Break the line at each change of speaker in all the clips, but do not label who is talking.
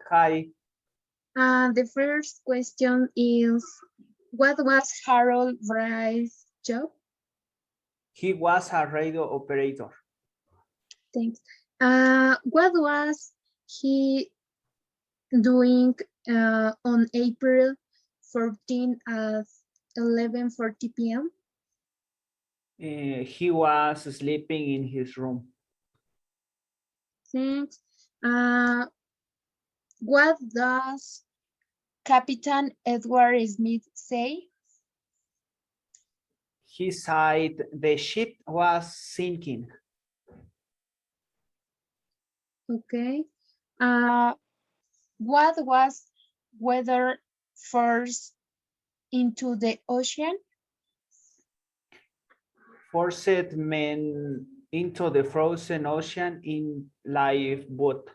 Hi.
The first question is, what was Harold Wright's job?
He was a radio operator.
Thanks. What was he doing on April 14 at 11:40 p.m.?
He was sleeping in his room.
Thanks. What does Captain Edward Smith say?
He said the ship was sinking.
Okay. What was weather first into the ocean?
Forced men into the frozen ocean in lifeboat.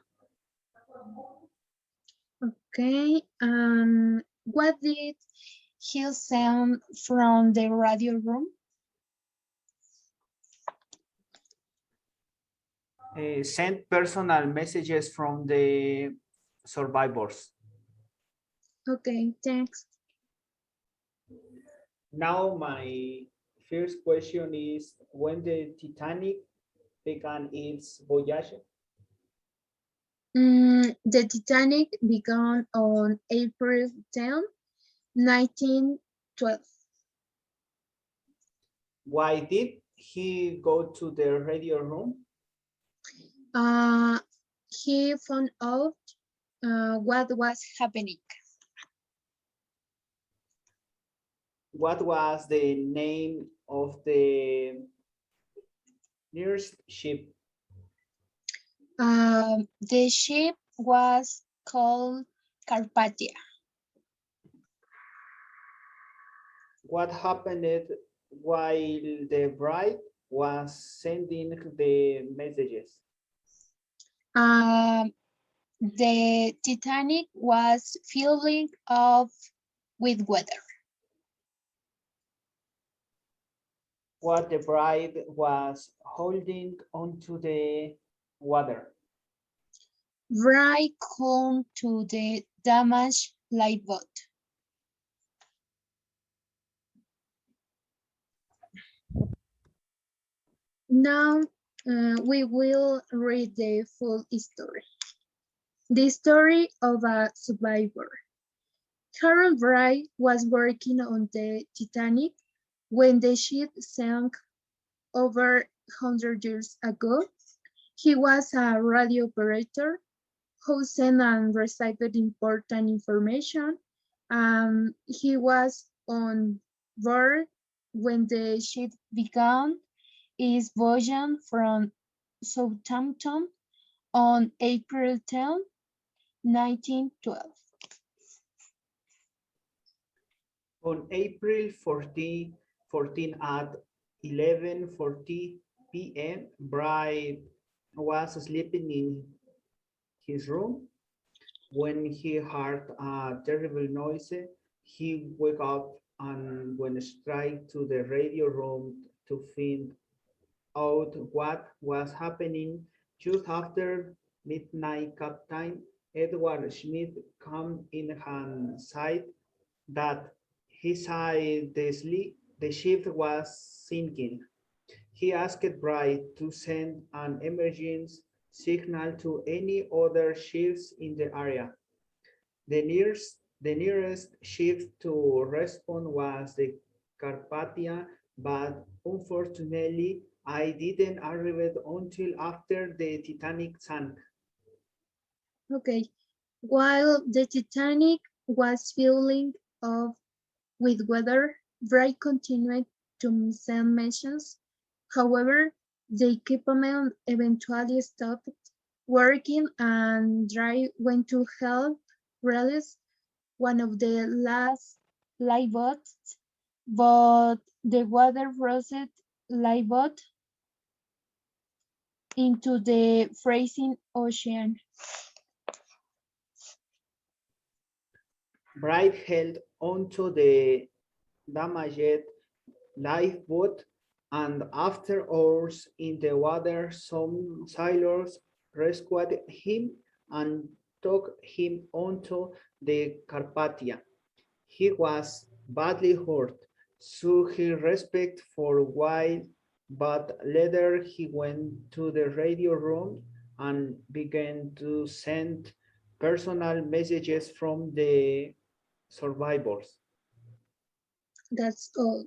Okay. What did he send from the radio room?
Sent personal messages from the survivors.
Okay, thanks.
Now my first question is, when the Titanic began its voyage?
The Titanic began on April 10, 1912.
Why did he go to the radio room?
He found out what was happening.
What was the name of the nearest ship?
The ship was called Carpathia.
What happened while the bride was sending the messages?
The Titanic was filling up with water.
What the bride was holding onto the water?
Right home to the damaged lifeboat. Now we will read the full story. The story of a survivor. Harold Wright was working on the Titanic when the ship sank over 100 years ago. He was a radio operator who sent and received important information. He was on board when the ship began its voyage from Southampton on April 10, 1912.
On April 14 at 11:40 p.m., Bride was sleeping in his room. When he heard a terrible noise, he woke up and went straight to the radio room to find out what was happening. Just after midnight, Captain Edward Smith came in and said that he saw the ship was sinking. He asked Bright to send an emergency signal to any other ships in the area. The nearest ship to respond was the Carpathia, but unfortunately, I didn't arrive until after the Titanic sank.
Okay. While the Titanic was filling up with water, Wright continued to send messages. However, the equipment eventually stopped working and Wright went to help release one of the last lifeboats, but the water froze lifeboat into the freezing ocean.
Bright held onto the damaged lifeboat, and after hours in the water, some sailors rescued him and took him onto the Carpathia. He was badly hurt, so he respect for a while, but later he went to the radio room and began to send personal messages from the survivors.
That's all.